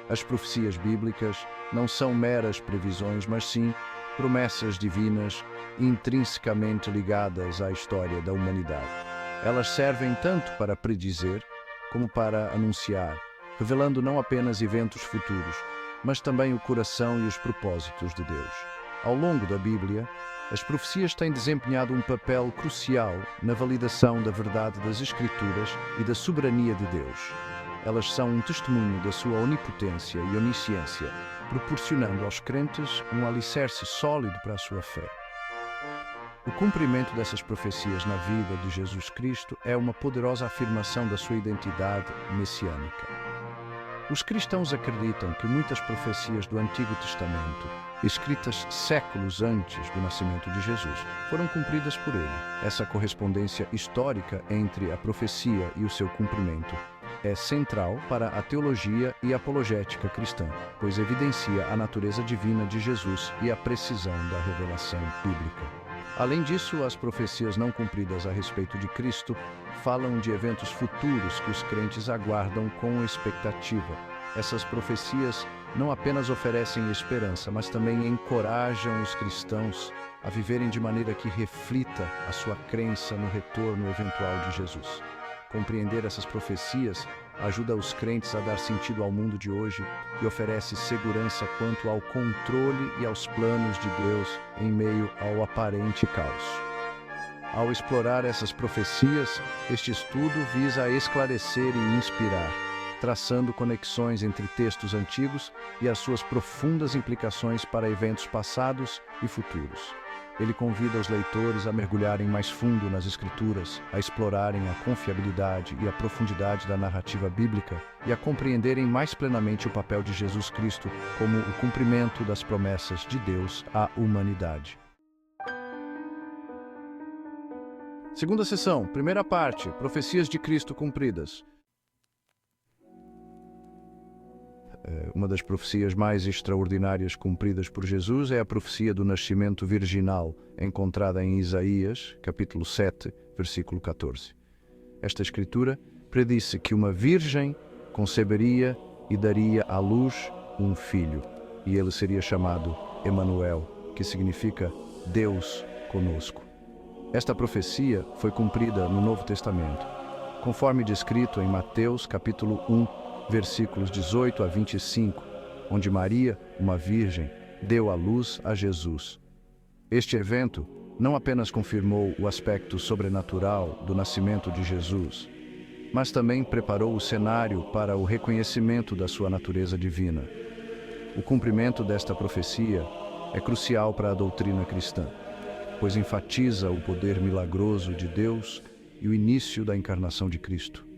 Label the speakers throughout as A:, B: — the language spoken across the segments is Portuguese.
A: As profecias bíblicas não são meras previsões, mas sim promessas divinas intrinsecamente ligadas à história da humanidade. Elas servem tanto para predizer como para anunciar, revelando não apenas eventos futuros, mas também o coração e os propósitos de Deus. Ao longo da Bíblia, as profecias têm desempenhado um papel crucial na validação da verdade das Escrituras e da soberania de Deus. Elas são um testemunho da sua onipotência e onisciência, proporcionando aos crentes um alicerce sólido para a sua fé. O cumprimento dessas profecias na vida de Jesus Cristo é uma poderosa afirmação da sua identidade messiânica. Os cristãos acreditam que muitas profecias do Antigo Testamento, escritas séculos antes do nascimento de Jesus, foram cumpridas por ele. Essa correspondência histórica entre a profecia e o seu cumprimento é central para a teologia e apologética cristã, pois evidencia a natureza divina de Jesus e a precisão da revelação bíblica. Além disso, as profecias não cumpridas a respeito de Cristo falam de eventos futuros que os crentes aguardam com expectativa. Essas profecias não apenas oferecem esperança, mas também encorajam os cristãos a viverem de maneira que reflita a sua crença no retorno eventual de Jesus. Compreender essas profecias ajuda os crentes a dar sentido ao mundo de hoje e oferece segurança quanto ao controle e aos planos de Deus em meio ao aparente caos. Ao explorar essas profecias, este estudo visa esclarecer e inspirar, traçando conexões entre textos antigos e as suas profundas implicações para eventos passados e futuros. Ele convida os leitores a mergulharem mais fundo nas Escrituras, a explorarem a confiabilidade e a profundidade da narrativa bíblica e a compreenderem mais plenamente o papel de Jesus Cristo como o cumprimento das promessas de Deus à humanidade. Segunda sessão, primeira parte, Profecias de Cristo cumpridas. Uma das profecias mais extraordinárias cumpridas por Jesus é a profecia do nascimento virginal, encontrada em Isaías, capítulo 7, versículo 14. Esta escritura predisse que uma virgem conceberia e daria à luz um filho, e ele seria chamado Emanuel, que significa Deus conosco. Esta profecia foi cumprida no Novo Testamento, conforme descrito em Mateus, capítulo 1, versículos 18 a 25, onde Maria, uma virgem, deu à luz a Jesus. Este evento não apenas confirmou o aspecto sobrenatural do nascimento de Jesus, mas também preparou o cenário para o reconhecimento da sua natureza divina. O cumprimento desta profecia é crucial para a doutrina cristã, pois enfatiza o poder milagroso de Deus e o início da encarnação de Cristo.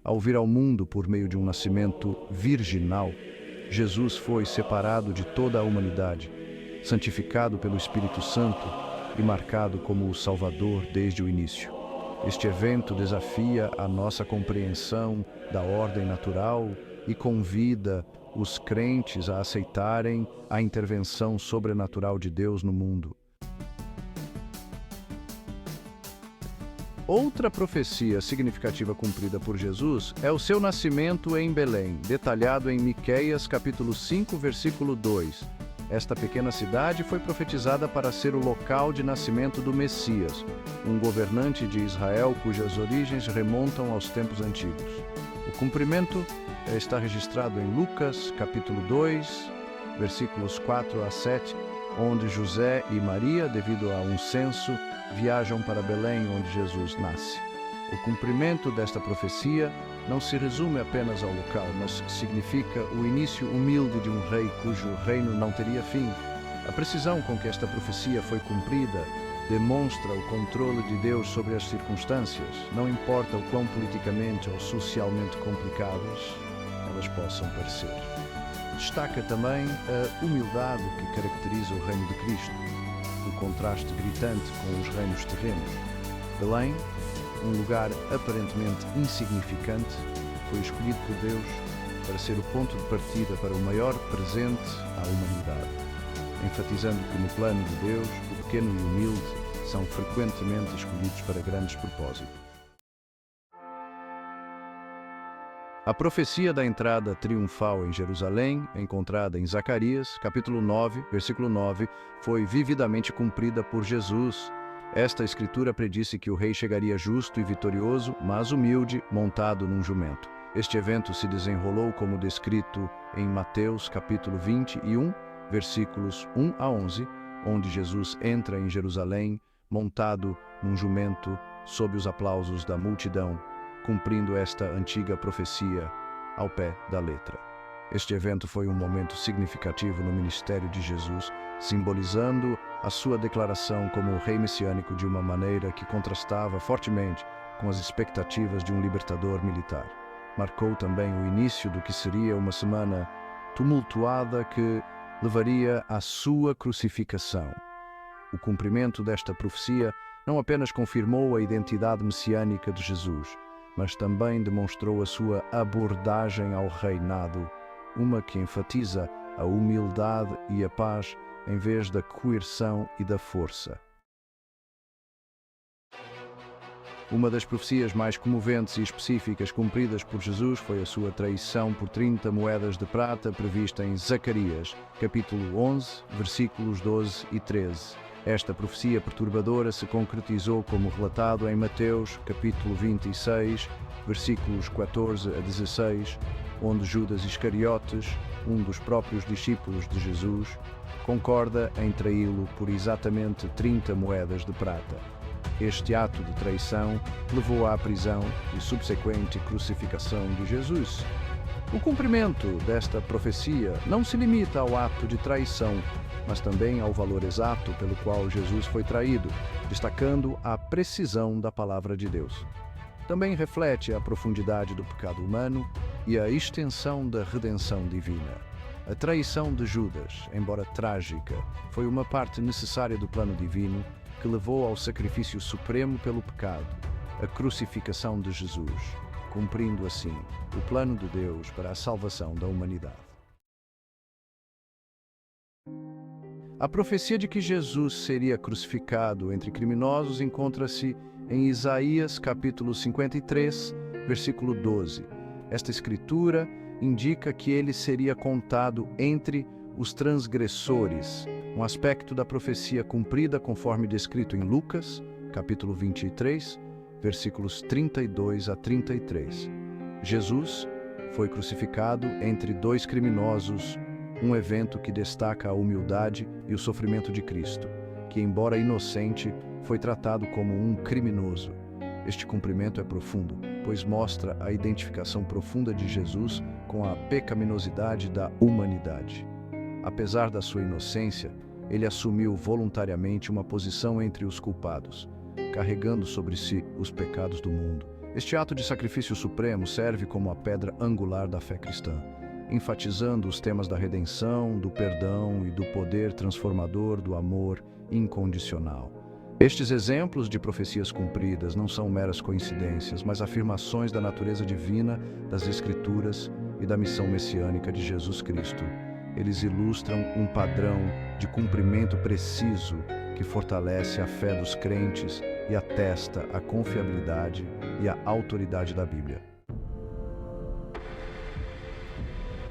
A: Ao vir ao mundo por meio de um nascimento virginal, Jesus foi separado de toda a humanidade, santificado pelo Espírito Santo e marcado como o Salvador desde o início. Este evento desafia a nossa compreensão da ordem natural e convida os crentes a aceitarem a intervenção sobrenatural de Deus no mundo. Outra profecia significativa cumprida por Jesus é o seu nascimento em Belém, detalhado em Miqueias, capítulo 5, versículo 2. Esta pequena cidade foi profetizada para ser o local de nascimento do Messias, um governante de Israel cujas origens remontam aos tempos antigos. O cumprimento está registrado em Lucas, capítulo 2, versículos 4 a 7, onde José e Maria, devido a um censo, viajam para Belém, onde Jesus nasce. O cumprimento desta profecia não se resume apenas ao local, mas significa o início humilde de um rei cujo reino não teria fim. A precisão com que esta profecia foi cumprida demonstra o controle de Deus sobre as circunstâncias, não importa o quão politicamente ou socialmente complicadas elas possam parecer. Destaca também a humildade que caracteriza o reino de Cristo, o contraste gritante com os reinos terrenos. Belém, um lugar aparentemente insignificante, foi escolhido por Deus para ser o ponto de partida para o maior presente à humanidade, enfatizando que no plano de Deus, o pequeno e humilde são frequentemente escolhidos para grandes propósitos. A profecia da entrada triunfal em Jerusalém, encontrada em Zacarias, capítulo 9, versículo 9, foi vividamente cumprida por Jesus. Esta escritura predisse que o rei chegaria justo e vitorioso, mas humilde, montado num jumento. Este evento se desenrolou como descrito em Mateus, capítulo 21, versículos 1 a 11, onde Jesus entra em Jerusalém, montado num jumento, sob os aplausos da multidão, cumprindo esta antiga profecia ao pé da letra. Este evento foi um momento significativo no ministério de Jesus, simbolizando a sua declaração como o rei messiânico de uma maneira que contrastava fortemente com as expectativas de um libertador militar. Marcou também o início do que seria uma semana tumultuada que levaria à sua crucificação. O cumprimento desta profecia não apenas confirmou a identidade messiânica de Jesus, mas também demonstrou a sua abordagem ao reinado, uma que enfatiza a humildade e a paz em vez da coerção e da força. Uma das profecias mais comoventes e específicas cumpridas por Jesus foi a sua traição por 30 moedas de prata prevista em Zacarias, capítulo 11, versículos 12 e 13. Esta profecia perturbadora se concretizou como relatado em Mateus, capítulo 26, versículos 14 a 16, onde Judas Iscariotes, um dos próprios discípulos de Jesus, concorda em traí-lo por exatamente 30 moedas de prata. Este ato de traição levou à prisão e subsequente crucificação de Jesus. O cumprimento desta profecia não se limita ao ato de traição, mas também ao valor exato pelo qual Jesus foi traído, destacando a precisão da palavra de Deus. Também reflete a profundidade do pecado humano e a extensão da redenção divina. A traição de Judas, embora trágica, foi uma parte necessária do plano divino que levou ao sacrifício supremo pelo pecado, a crucificação de Jesus, cumprindo assim o plano de Deus para a salvação da humanidade. A profecia de que Jesus seria crucificado entre criminosos encontra-se em Isaías capítulo 53, versículo 12. Esta escritura indica que ele seria contado entre os transgressores, um aspecto da profecia cumprida conforme descrito em Lucas, capítulo 23, versículos 32 a 33. Jesus foi crucificado entre dois criminosos, um evento que destaca a humildade e o sofrimento de Cristo, que, embora inocente, foi tratado como um criminoso. Este cumprimento é profundo, pois mostra a identificação profunda de Jesus com a pecaminosidade da humanidade. Apesar da sua inocência, ele assumiu voluntariamente uma posição entre os culpados, carregando sobre si os pecados do mundo. Este ato de sacrifício supremo serve como a pedra angular da fé cristã, enfatizando os temas da redenção, do perdão e do poder transformador do amor incondicional. Estes exemplos de profecias cumpridas não são meras coincidências, mas afirmações da natureza divina das Escrituras e da missão messiânica de Jesus Cristo. Eles ilustram um padrão de cumprimento preciso que fortalece a fé dos crentes e atesta a confiabilidade e a autoridade da Bíblia.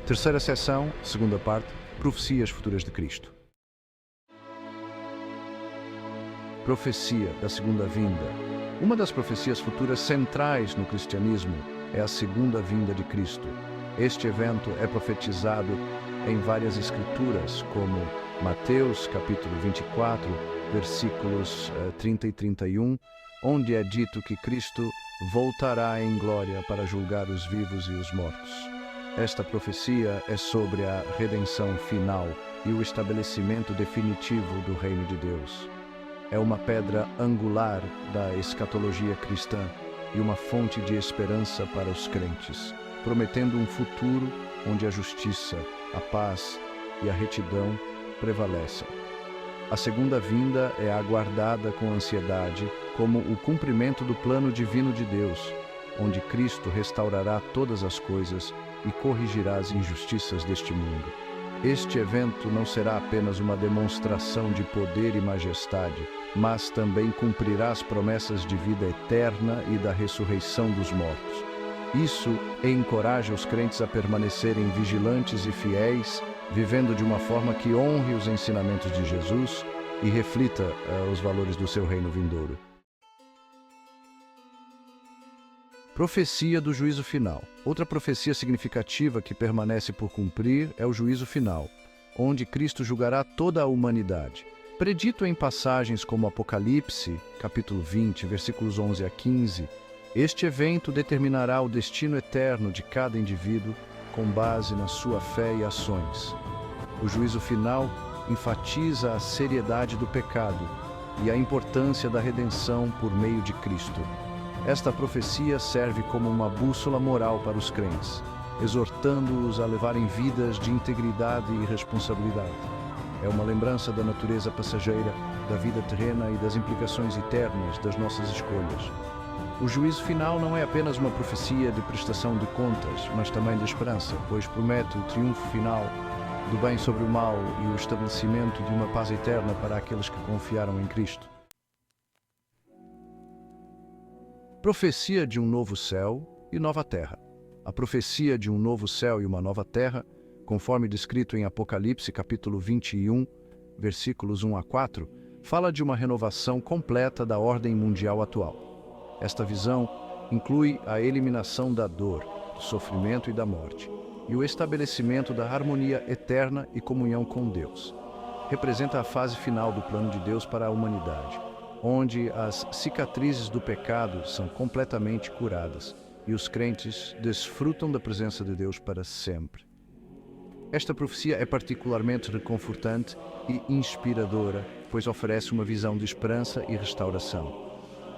A: Terceira seção, segunda parte, profecias futuras de Cristo. Profecia da segunda vinda. Uma das profecias futuras centrais no cristianismo é a segunda vinda de Cristo. Este evento é profetizado em várias escrituras, como Mateus, capítulo 24, versículos 30 e 31, onde é dito que Cristo voltará em glória para julgar os vivos e os mortos. Esta profecia é sobre a redenção final e o estabelecimento definitivo do reino de Deus. É uma pedra angular da escatologia cristã e uma fonte de esperança para os crentes, prometendo um futuro onde a justiça, a paz e a retidão prevalecem. A segunda vinda é aguardada com ansiedade como o cumprimento do plano divino de Deus, onde Cristo restaurará todas as coisas e corrigirá as injustiças deste mundo. Este evento não será apenas uma demonstração de poder e majestade, mas também cumprirá as promessas de vida eterna e da ressurreição dos mortos. Isso encoraja os crentes a permanecerem vigilantes e fiéis, vivendo de uma forma que honre os ensinamentos de Jesus e reflita os valores do seu reino vindouro. Profecia do juízo final. Outra profecia significativa que permanece por cumprir é o juízo final, onde Cristo julgará toda a humanidade. Predito em passagens como Apocalipse, capítulo 20, versículos 11 a 15, este evento determinará o destino eterno de cada indivíduo com base na sua fé e ações. O juízo final enfatiza a seriedade do pecado e a importância da redenção por meio de Cristo. Esta profecia serve como uma bússola moral para os crentes, exortando-os a levarem vidas de integridade e responsabilidade. É uma lembrança da natureza passageira, da vida terrena e das implicações eternas das nossas escolhas. O juízo final não é apenas uma profecia de prestação de contas, mas também de esperança, pois promete o triunfo final do bem sobre o mal e o estabelecimento de uma paz eterna para aqueles que confiaram em Cristo. Profecia de um novo céu e nova terra. A profecia de um novo céu e uma nova terra, conforme descrito em Apocalipse capítulo 21, versículos 1 a 4, fala de uma renovação completa da ordem mundial atual. Esta visão inclui a eliminação da dor, do sofrimento e da morte, e o estabelecimento da harmonia eterna e comunhão com Deus. Representa a fase final do plano de Deus para a humanidade, onde as cicatrizes do pecado são completamente curadas e os crentes desfrutam da presença de Deus para sempre. Esta profecia é particularmente reconfortante e inspiradora, pois oferece uma visão de esperança e restauração.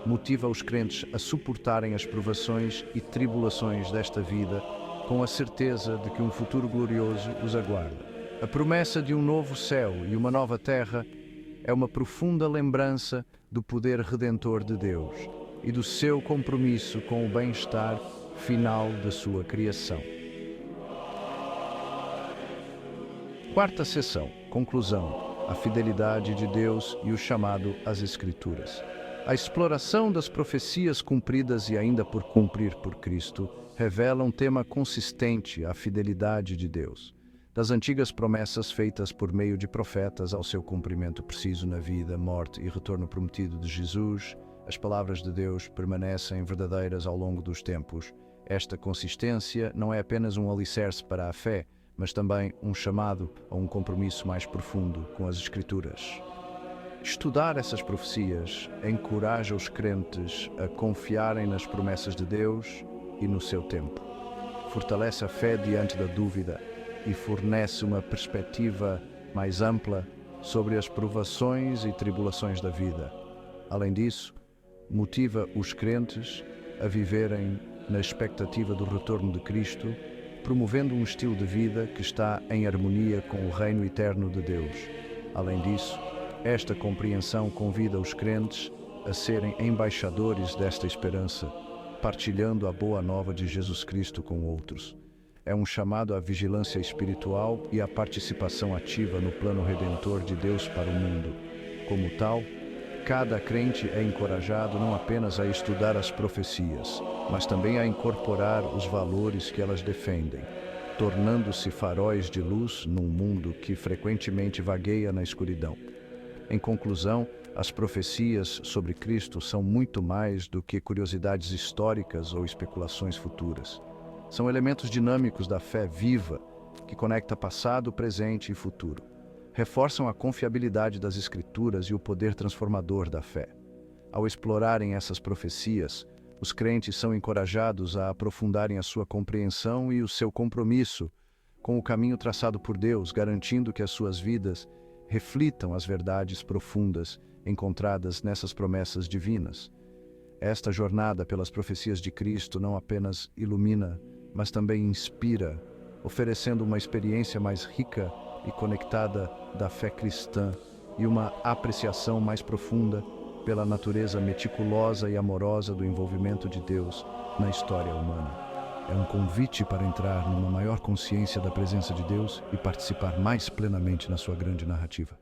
A: Motiva os crentes a suportarem as provações e tribulações desta vida com a certeza de que um futuro glorioso os aguarda. A promessa de um novo céu e uma nova terra é uma profunda lembrança do poder redentor de Deus e do seu compromisso com o bem-estar final da sua criação. Quarta seção, conclusão, a fidelidade de Deus e o chamado às Escrituras. A exploração das profecias cumpridas e ainda por cumprir por Cristo revela um tema consistente, a fidelidade de Deus. Das antigas promessas feitas por meio de profetas ao seu cumprimento preciso na vida, morte e retorno prometido de Jesus, as palavras de Deus permanecem verdadeiras ao longo dos tempos. Esta consistência não é apenas um alicerce para a fé, mas também um chamado a um compromisso mais profundo com as Escrituras. Estudar essas profecias encoraja os crentes a confiarem nas promessas de Deus e no seu tempo. Fortalece a fé diante da dúvida e fornece uma perspectiva mais ampla sobre as provações e tribulações da vida. Além disso, motiva os crentes a viverem na expectativa do retorno de Cristo, promovendo um estilo de vida que está em harmonia com o reino eterno de Deus. Além disso, esta compreensão convida os crentes a serem embaixadores desta esperança, partilhando a boa nova de Jesus Cristo com outros. É um chamado à vigilância espiritual e à participação ativa no plano redentor de Deus para o mundo. Como tal, cada crente é encorajado não apenas a estudar as profecias, mas também a incorporar os valores que elas defendem, tornando-se faróis de luz num mundo que frequentemente vagueia na escuridão. Em conclusão, as profecias sobre Cristo são muito mais do que curiosidades históricas ou especulações futuras. São elementos dinâmicos da fé viva, que conecta passado, presente e futuro. Reforçam a confiabilidade das Escrituras e o poder transformador da fé. Ao explorarem essas profecias, os crentes são encorajados a aprofundarem a sua compreensão e o seu compromisso com o caminho traçado por Deus, garantindo que as suas vidas reflitam as verdades profundas encontradas nessas promessas divinas. Esta jornada pelas profecias de Cristo não apenas ilumina, mas também inspira, oferecendo uma experiência mais rica e conectada da fé cristã e uma apreciação mais profunda pela natureza meticulosa e amorosa do envolvimento de Deus na história humana. É um convite para entrar numa maior consciência da presença de Deus e participar mais plenamente na sua grande narrativa.